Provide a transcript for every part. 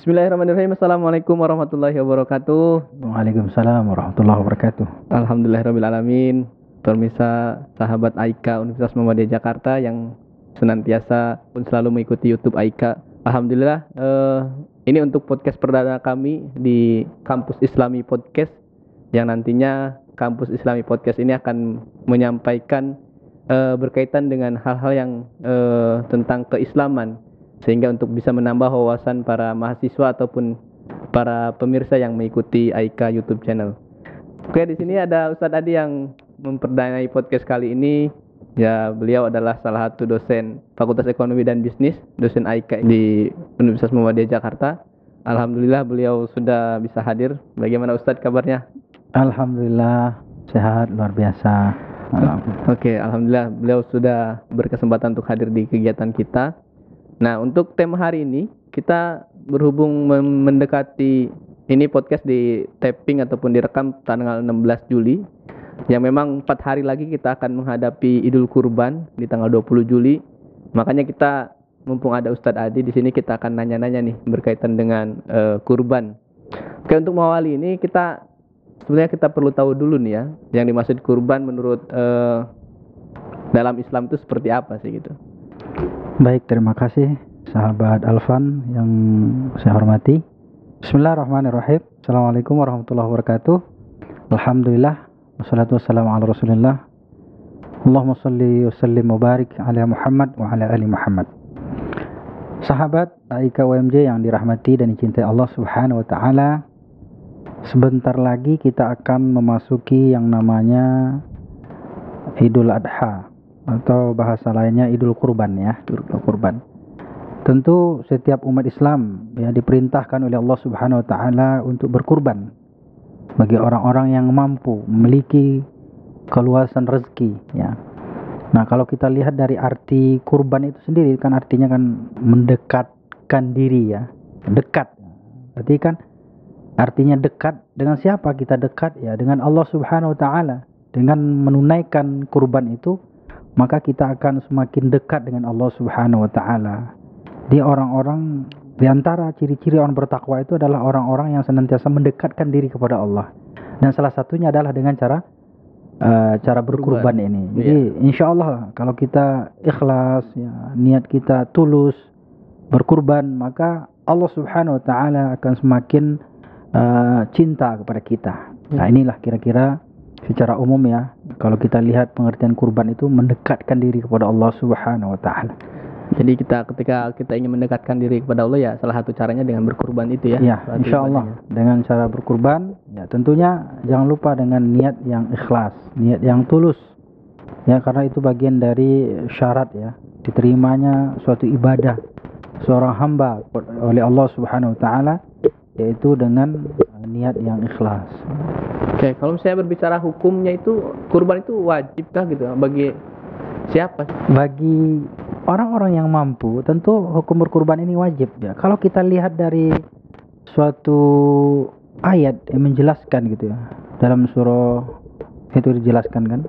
Bismillahirrahmanirrahim. Assalamualaikum warahmatullahi wabarakatuh. Waalaikumsalam warahmatullahi wabarakatuh. Alhamdulillahirrahmanirrahim. Pemirsa sahabat AIKA Universitas Muhammadiyah Jakarta yang senantiasa pun selalu mengikuti YouTube AIKA. Alhamdulillah, ini untuk podcast perdana kami di Kampus Islami Podcast, yang nantinya Kampus Islami Podcast ini akan menyampaikan berkaitan dengan hal-hal yang tentang keislaman, sehingga untuk bisa menambah wawasan para mahasiswa ataupun para pemirsa yang mengikuti AIKA YouTube channel. Oke, di sini ada Ustadz Adi yang memperdanai podcast kali ini. Ya, beliau adalah salah satu dosen Fakultas Ekonomi dan Bisnis, dosen AIKA di Universitas Muhammadiyah Jakarta. Alhamdulillah beliau sudah bisa hadir. Bagaimana Ustadz kabarnya? Alhamdulillah sehat luar biasa. Oke, alhamdulillah beliau sudah berkesempatan untuk hadir di kegiatan kita. Nah, untuk tema hari ini kita berhubung mendekati ini podcast di taping ataupun direkam tanggal 16 Juli, yang memang 4 hari lagi kita akan menghadapi Idul Kurban di tanggal 20 Juli. Makanya kita, mumpung ada Ustadz Adi di sini, kita akan nanya-nanya nih berkaitan dengan kurban. Oke, untuk mengawali ini sebenarnya kita perlu tahu dulu nih ya, yang dimaksud kurban menurut dalam Islam itu seperti apa sih gitu. Baik, terima kasih sahabat Alvan yang saya hormati. Bismillahirrahmanirrahim. Assalamualaikum warahmatullahi wabarakatuh. Alhamdulillah, wassalatu wassalamu ala rasulillah. Allahumma salli wa sallim wa barik ala Muhammad wa ala ali Muhammad. Sahabat AIKA UMJ yang dirahmati dan dicintai Allah subhanahu wa ta'ala, sebentar lagi kita akan memasuki yang namanya Idul Adha, atau bahasa lainnya Idul Kurban ya, kurban. Tentu setiap umat Islam ya diperintahkan oleh Allah Subhanahu wa taala untuk berkurban bagi orang-orang yang mampu, memiliki keluasan rezeki ya. Nah, kalau kita lihat dari arti kurban itu sendiri kan artinya kan mendekatkan diri ya. Dekat. Berarti kan artinya dekat. Dengan siapa kita dekat ya? Dengan Allah Subhanahu wa taala. Dengan menunaikan kurban itu, maka kita akan semakin dekat dengan Allah Subhanahu wa taala. Di orang-orang, di antara ciri-ciri orang bertakwa itu adalah orang-orang yang senantiasa mendekatkan diri kepada Allah. Dan salah satunya adalah dengan cara berkurban ini. Jadi insya Allah kalau kita ikhlas ya, niat kita tulus berkurban, maka Allah Subhanahu wa taala akan semakin cinta kepada kita. Nah, inilah kira-kira secara umum ya, kalau kita lihat pengertian kurban itu mendekatkan diri kepada Allah Subhanahu wa taala. Jadi ketika kita ingin mendekatkan diri kepada Allah ya, salah satu caranya dengan berkurban itu ya. Ya, insyaallah dengan cara berkurban ya, tentunya jangan lupa dengan niat yang ikhlas, niat yang tulus. Ya, karena itu bagian dari syarat ya diterimanya suatu ibadah seorang hamba oleh Allah Subhanahu wa taala, yaitu dengan niat yang ikhlas. Oke, kalau saya berbicara hukumnya itu, kurban itu wajibkah gitu bagi siapa? Bagi orang-orang yang mampu, tentu hukum berkurban ini wajib ya. Kalau kita lihat dari suatu ayat yang menjelaskan gitu ya, dalam surah itu dijelaskan kan,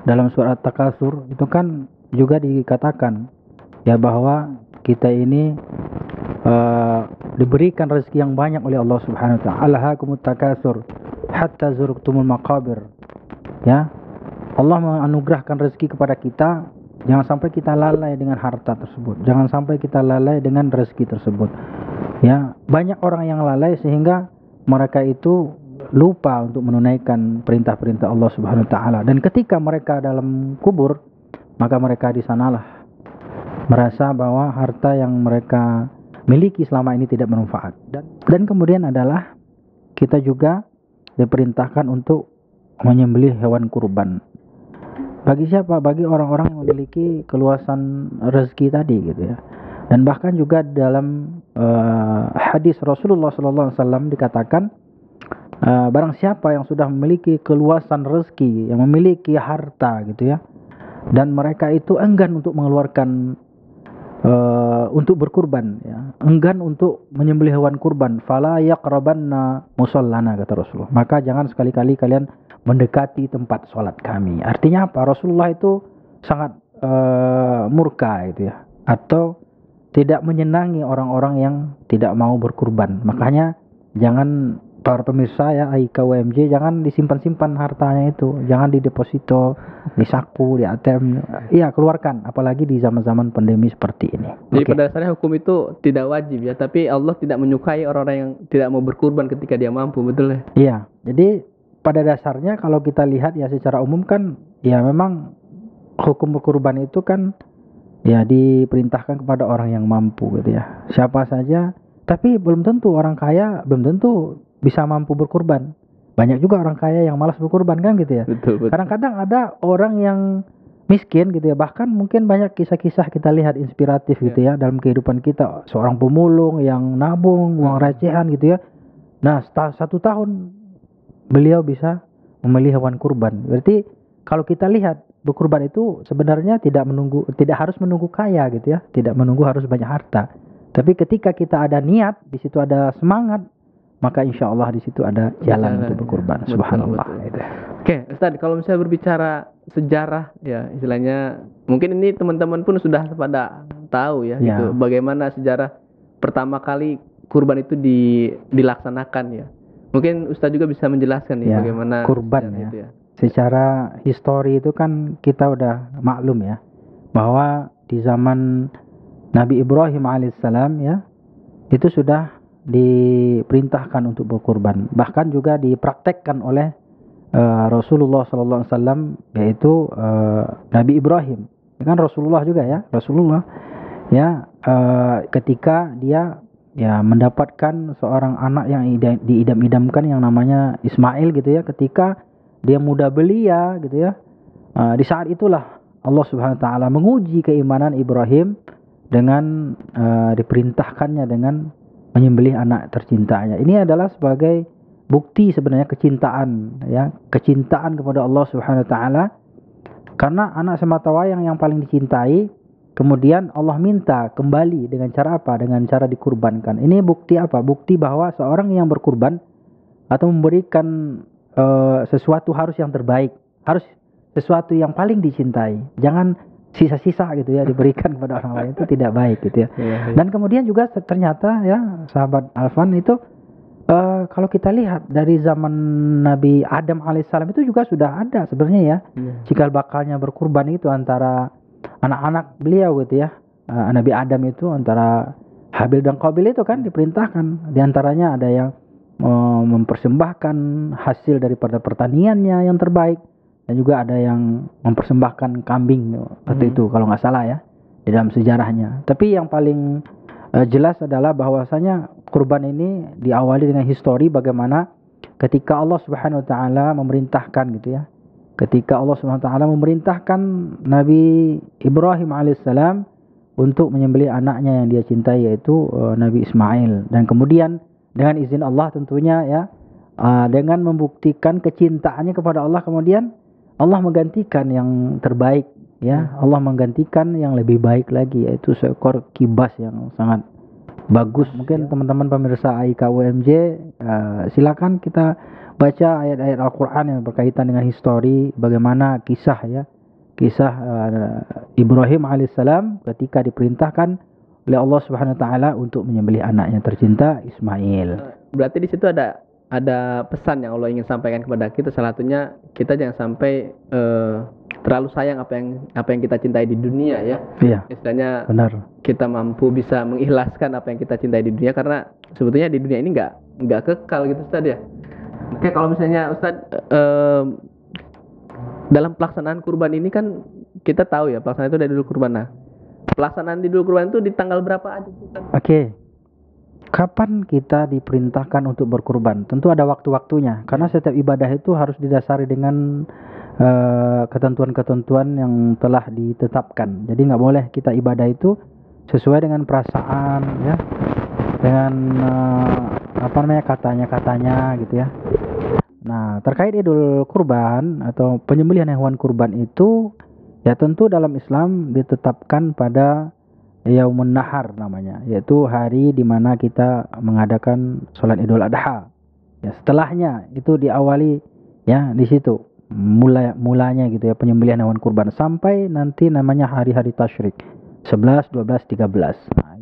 dalam surah At-Takasur itu kan juga dikatakan ya bahwa kita ini diberikan rezeki yang banyak oleh Allah Subhanahu wa ta'ala. Alhaakumut takasur hatta zurtumul maqabir. Ya. Allah menganugerahkan rezeki kepada kita, jangan sampai kita lalai dengan harta tersebut. Jangan sampai kita lalai dengan rezeki tersebut. Ya, banyak orang yang lalai sehingga mereka itu lupa untuk menunaikan perintah-perintah Allah Subhanahu wa ta'ala. Dan ketika mereka dalam kubur, maka mereka di sanalah merasa bahwa harta yang mereka miliki selama ini tidak bermanfaat. Dan kemudian adalah kita juga diperintahkan untuk menyembelih hewan kurban. Bagi siapa? Bagi orang-orang yang memiliki keluasan rezeki tadi gitu ya. Dan bahkan juga dalam hadis Rasulullah SAW dikatakan, barang siapa yang sudah memiliki keluasan rezeki, yang memiliki harta gitu ya, dan mereka itu enggan untuk mengeluarkan untuk berkurban ya, enggan untuk menyembelih hewan kurban, fala yaqrabanna musallana, kata Rasulullah, maka jangan sekali-kali kalian mendekati tempat sholat kami. Artinya apa? Rasulullah itu sangat murka gitu ya, atau tidak menyenangi orang-orang yang tidak mau berkurban. Makanya jangan, para pemirsa ya AIK UMJ, jangan disimpan-simpan hartanya itu, jangan di deposito, di saku, di ATM. Iya, keluarkan, apalagi di zaman-zaman pandemi seperti ini. Jadi Oke. pada dasarnya hukum itu tidak wajib ya, tapi Allah tidak menyukai orang-orang yang tidak mau berkurban ketika dia mampu, betul ya? Iya, jadi pada dasarnya kalau kita lihat ya secara umum kan, ya memang hukum berkurban itu kan ya diperintahkan kepada orang yang mampu gitu ya. Siapa saja, tapi belum tentu orang kaya belum tentu bisa mampu berkurban. Banyak juga orang kaya yang malas berkurban kan gitu ya. Betul, betul. Kadang-kadang ada orang yang miskin gitu ya. Bahkan mungkin banyak kisah-kisah kita lihat inspiratif gitu ya dalam kehidupan kita. Seorang pemulung yang nabung uang recehan gitu ya. Nah, setelah 1 tahun beliau bisa memilih hewan kurban. Berarti kalau kita lihat berkurban itu sebenarnya tidak harus menunggu kaya gitu ya, tidak menunggu harus banyak harta. Tapi ketika kita ada niat, di situ ada semangat, maka insya Allah di situ ada jalan untuk berkurban. Betul, Subhanallah. betul. Gitu. Oke, Ustaz, kalau misalnya berbicara sejarah ya, istilahnya mungkin ini teman-teman pun sudah pada tahu ya, Ya. gitu. Bagaimana sejarah pertama kali kurban itu dilaksanakan ya. Mungkin Ustaz juga bisa menjelaskan nih Ya, bagaimana kurban sejarah ya. itu ya. Secara histori itu kan kita udah maklum ya, bahwa di zaman Nabi Ibrahim alaihissalam ya, itu sudah diperintahkan untuk berkurban. Bahkan juga dipraktekkan oleh Rasulullah sallallahu alaihi wasallam, yaitu Nabi Ibrahim. Ini kan Rasulullah juga ya, Rasulullah ya, ketika dia ya mendapatkan seorang anak yang diidam-idamkan yang namanya Ismail gitu ya, ketika dia muda belia gitu ya, di saat itulah Allah Subhanahu wa taala menguji keimanan Ibrahim dengan diperintahkannya dengan menyembelih anak tercintanya. Ini adalah sebagai bukti sebenarnya kecintaan ya, kecintaan kepada Allah Subhanahu wa taala, karena anak sematawayang yang paling dicintai, kemudian Allah minta kembali dengan cara apa? Dengan cara dikurbankan. Ini bukti apa? Bukti bahwa seorang yang berkurban atau memberikan sesuatu harus yang terbaik, harus sesuatu yang paling dicintai. Jangan sisa-sisa gitu ya diberikan kepada orang lain, itu tidak baik gitu ya. Dan kemudian juga ternyata ya sahabat Alfan itu kalau kita lihat dari zaman Nabi Adam alaihissalam itu juga sudah ada sebenarnya ya, cikal bakalnya berkurban itu antara anak-anak beliau gitu ya. Nabi Adam itu antara Habil dan Qabil itu kan diperintahkan, di antaranya ada yang mempersembahkan hasil daripada pertaniannya yang terbaik, dan juga ada yang mempersembahkan kambing waktu itu kalau nggak salah ya di dalam sejarahnya. Tapi yang paling jelas adalah bahwasanya kurban ini diawali dengan histori bagaimana ketika Allah Subhanahu wa taala memerintahkan gitu ya. Ketika Allah Subhanahu wa taala memerintahkan Nabi Ibrahim alaihissalam untuk menyembelih anaknya yang dia cintai, yaitu Nabi Ismail, dan kemudian dengan izin Allah tentunya ya, dengan membuktikan kecintaannya kepada Allah, kemudian Allah menggantikan yang terbaik ya. Allah menggantikan yang lebih baik lagi, yaitu seekor kibas yang sangat bagus. Mungkin teman-teman pemirsa AIK UMJ, silakan kita baca ayat-ayat Al-Quran yang berkaitan dengan histori bagaimana kisah ya, kisah Ibrahim alaihissalam ketika diperintahkan oleh Allah Subhanahu wa taala untuk menyembelih anaknya tercinta Ismail. Berarti di situ ada pesan yang Allah ingin sampaikan kepada kita. Salah satunya kita jangan sampai terlalu sayang apa yang kita cintai di dunia ya. Iya. Istilahnya Benar. kita mampu bisa mengikhlaskan apa yang kita cintai di dunia, karena sebetulnya di dunia ini nggak kekal gitu Ustaz ya. Oke, kalau misalnya Ustaz dalam pelaksanaan kurban ini kan kita tahu ya pelaksanaan itu dari dulu kurban. Nah, pelaksanaan di dulu kurban itu di tanggal berapa aja Ustaz? Oke. Kapan kita diperintahkan untuk berkurban? Tentu ada waktu-waktunya, karena setiap ibadah itu harus didasari dengan ketentuan-ketentuan yang telah ditetapkan. Jadi nggak boleh kita ibadah itu sesuai dengan perasaan ya, dengan katanya gitu ya. Nah, terkait Idul Kurban atau penyembelihan hewan kurban itu ya tentu dalam Islam ditetapkan pada Yaumun Nahar namanya, yaitu hari di mana kita mengadakan sholat Idul Adha. Ya, setelahnya itu diawali ya di situ. mulanya gitu ya, penyembelihan hewan kurban sampai nanti namanya hari-hari tasyrik 11, 12, 13. Nah,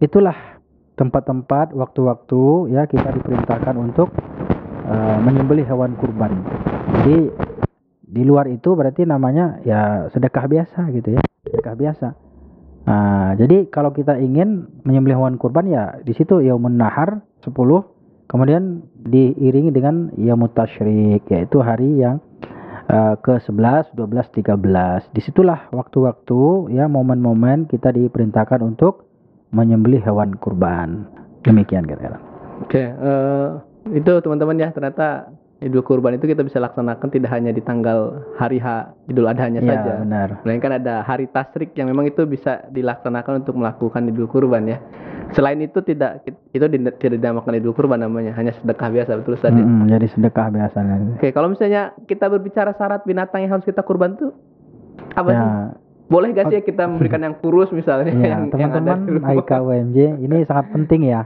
itulah tempat-tempat, waktu-waktu ya kita diperintahkan untuk menyembelih hewan kurban. Jadi di luar itu berarti namanya ya sedekah biasa gitu ya, sedekah biasa. Nah, jadi kalau kita ingin menyembelih hewan kurban ya di situ Yaumun Nahar 10, kemudian diiringi dengan Yaumut Tasyrik, yaitu hari yang ke-11, 12, 13. Disitulah waktu-waktu ya, momen-momen kita diperintahkan untuk menyembelih hewan kurban. Demikian kira-kira. Oke, itu teman-teman ya, ternyata Idul Kurban itu kita bisa laksanakan tidak hanya di tanggal hari Idul Adhanya Ya, saja, benar. melainkan ada hari Tasyrik yang memang itu bisa dilaksanakan untuk melakukan Idul Kurban ya. Selain itu tidak dinamakan Idul Kurban, namanya hanya sedekah biasa, betul Ustaz? Jadi sedekah biasanya. Oke, kalau misalnya kita berbicara syarat binatang yang harus kita kurban tuh apa Ya, sih? Boleh gak sih kita memberikan yang kurus misalnya? ya, yang teman-teman ada di AIK UMJ ini sangat penting ya.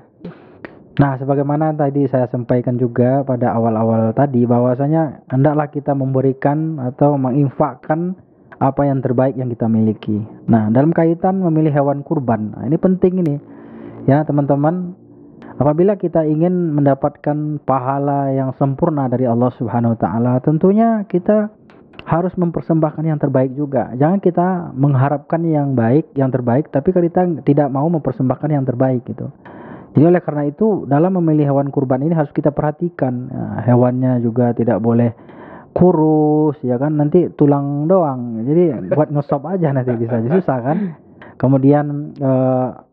Nah, sebagaimana tadi saya sampaikan juga pada awal-awal tadi, bahwasanya hendaklah kita memberikan atau menginfakkan apa yang terbaik yang kita miliki. Nah, dalam kaitan memilih hewan kurban, nah ini penting ini ya teman-teman. Apabila kita ingin mendapatkan pahala yang sempurna dari Allah Subhanahu wa taala, tentunya kita harus mempersembahkan yang terbaik juga. Jangan kita mengharapkan yang baik, yang terbaik, tapi kita tidak mau mempersembahkan yang terbaik gitu. Jadi oleh karena itu dalam memilih hewan kurban ini harus kita perhatikan, hewannya juga tidak boleh kurus ya kan, nanti tulang doang, jadi buat ngesop aja nanti bisa susah kan. Kemudian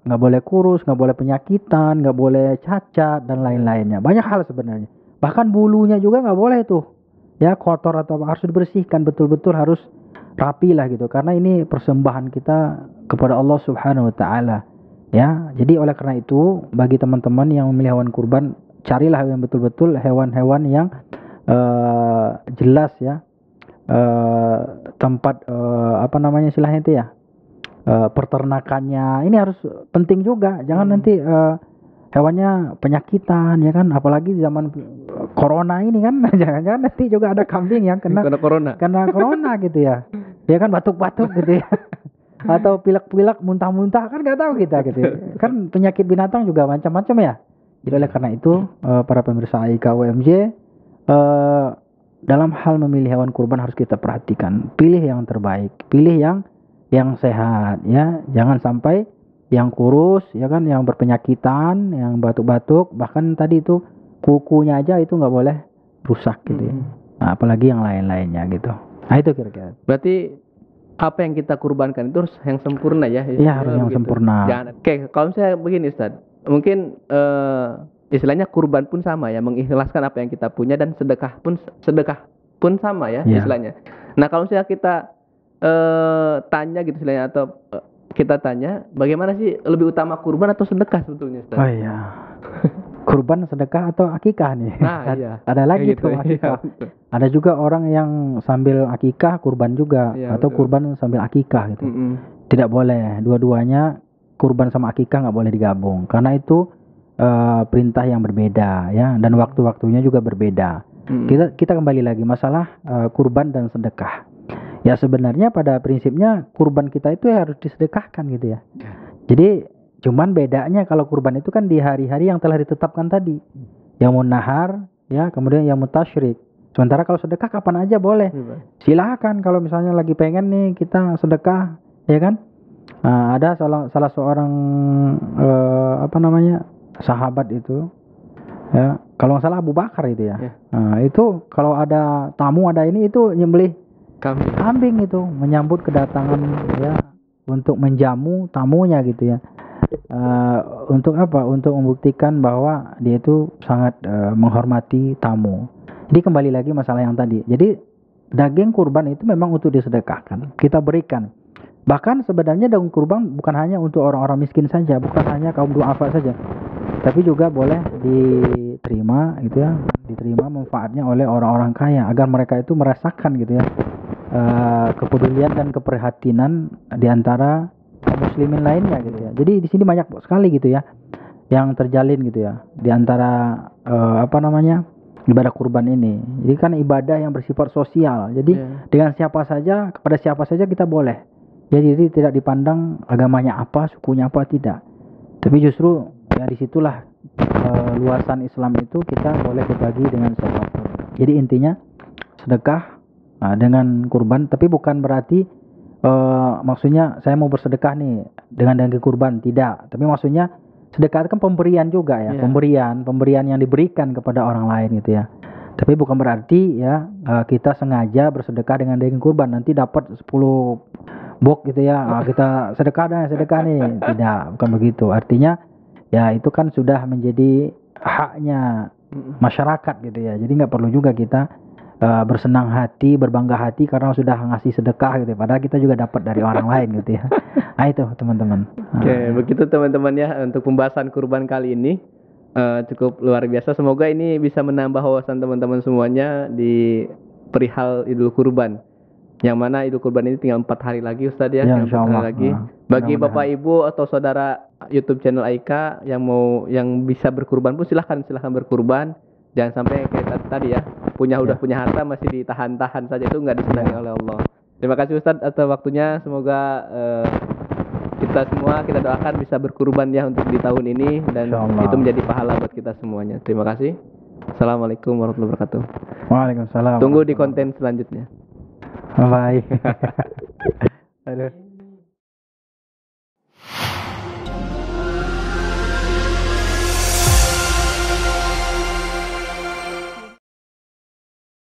nggak boleh kurus, nggak boleh penyakitan, nggak boleh cacat dan lain-lainnya, banyak hal sebenarnya. Bahkan bulunya juga nggak boleh tuh ya, kotor atau apa, harus dibersihkan betul-betul, harus rapi lah gitu, karena ini persembahan kita kepada Allah Subhanahu wa taala. Ya, jadi oleh karena itu bagi teman-teman yang memilih hewan kurban, carilah yang betul-betul hewan-hewan yang jelas ya, tempat apa namanya istilahnya itu ya, peternakannya ini harus penting juga. Jangan nanti hewannya penyakitan ya kan, apalagi zaman corona ini kan. Jangan-jangan nanti juga ada kambing yang kena corona gitu ya, ya kan, batuk-batuk gitu ya. Atau pilek-pilek, muntah-muntah, kan nggak tahu kita gitu ya. Kan penyakit binatang juga macam-macam ya. Jadi oleh karena itu para pemirsa AIK UMJ, dalam hal memilih hewan kurban harus kita perhatikan, pilih yang terbaik, pilih yang sehat ya, jangan sampai yang kurus ya kan, yang berpenyakitan, yang batuk-batuk, bahkan tadi itu kukunya aja itu nggak boleh rusak gitu ya. Nah, apalagi yang lain-lainnya gitu. Nah itu kira-kira. Berarti apa yang kita kurbankan itu harus yang sempurna ya? Iya, harus yang sempurna. Oke, kalau misalnya begini Ustaz, mungkin istilahnya kurban pun sama ya, mengikhlaskan apa yang kita punya, dan sedekah pun sama ya, istilahnya. Nah kalau misalnya kita tanya gitu istilahnya, atau kita tanya bagaimana sih lebih utama kurban atau sedekah sebetulnya Ustaz? Oh iya. Kurban, sedekah atau akikah nih? Nah, iya. Ada lagi gitu, tuh akikah. Iya, ada juga orang yang sambil akikah kurban juga, atau betul, kurban sambil akikah gitu. Tidak boleh, dua-duanya kurban sama akikah nggak boleh digabung, karena itu perintah yang berbeda ya, dan waktu-waktunya juga berbeda. Kita kembali lagi masalah kurban dan sedekah. Ya sebenarnya pada prinsipnya kurban kita itu harus disedekahkan gitu ya. Jadi cuman bedanya kalau kurban itu kan di hari-hari yang telah ditetapkan tadi, Yaumun Nahar ya, kemudian Yaumut Tasyrik. Sementara kalau sedekah kapan aja boleh. Silakan kalau misalnya lagi pengen nih kita sedekah ya kan. Nah, ada salah seorang apa namanya sahabat itu ya, kalau nggak salah Abu Bakar itu ya. Nah, itu kalau ada tamu, ada ini, itu nyembelih kambing itu menyambut kedatangan ya, untuk menjamu tamunya gitu ya. Untuk apa? Untuk membuktikan bahwa dia itu sangat menghormati tamu. Jadi kembali lagi masalah yang tadi. Jadi daging kurban itu memang untuk disedekahkan, kita berikan. Bahkan sebenarnya daging kurban bukan hanya untuk orang-orang miskin saja, bukan hanya kaum duafa saja, tapi juga boleh diterima gitu ya, diterima manfaatnya oleh orang-orang kaya, agar mereka itu merasakan gitu ya kepedulian dan keprihatinan di antara muslimin lainnya gitu ya. Jadi di sini banyak sekali gitu ya yang terjalin gitu ya, di antara apa namanya ibadah kurban ini. Jadi kan ibadah yang bersifat sosial. Jadi dengan siapa saja, kepada siapa saja kita boleh. Jadi tidak dipandang agamanya apa, sukunya apa, tidak. Tapi justru ya disitulah luasan Islam itu, kita boleh berbagi dengan siapapun. Jadi intinya sedekah dengan kurban, tapi bukan berarti maksudnya saya mau bersedekah nih dengan daging kurban, tidak. Tapi maksudnya sedekah itu kan pemberian juga ya, pemberian yang diberikan kepada orang lain gitu ya. Tapi bukan berarti ya kita sengaja bersedekah dengan daging kurban nanti dapat 10 bok gitu ya. Kita sedekah nih, tidak, bukan begitu. Artinya ya itu kan sudah menjadi haknya masyarakat gitu ya. Jadi nggak perlu juga kita bersenang hati, berbangga hati karena sudah ngasih sedekah gitu. Padahal kita juga dapat dari orang lain gitu ya. Nah itu teman-teman. Oke, begitu teman-teman ya untuk pembahasan kurban kali ini cukup luar biasa. Semoga ini bisa menambah wawasan teman-teman semuanya di perihal Idul Kurban. Yang mana Idul Kurban ini tinggal 4 hari lagi Ustadz ya, tinggal 4 hari lagi. Bagi Bapak Ibu atau saudara YouTube channel Aika yang bisa berkurban pun silahkan berkurban. Jangan sampai kayak tadi ya, udah punya harta masih ditahan-tahan saja, itu nggak disenangi oleh Allah. Terima kasih Ustadz atas waktunya. Semoga kita semua, kita doakan bisa berkurban ya untuk di tahun ini, dan itu menjadi pahala buat kita semuanya. Terima kasih. Assalamualaikum warahmatullahi wabarakatuh. Waalaikumsalam. Tunggu di konten selanjutnya. Bye. Aduh.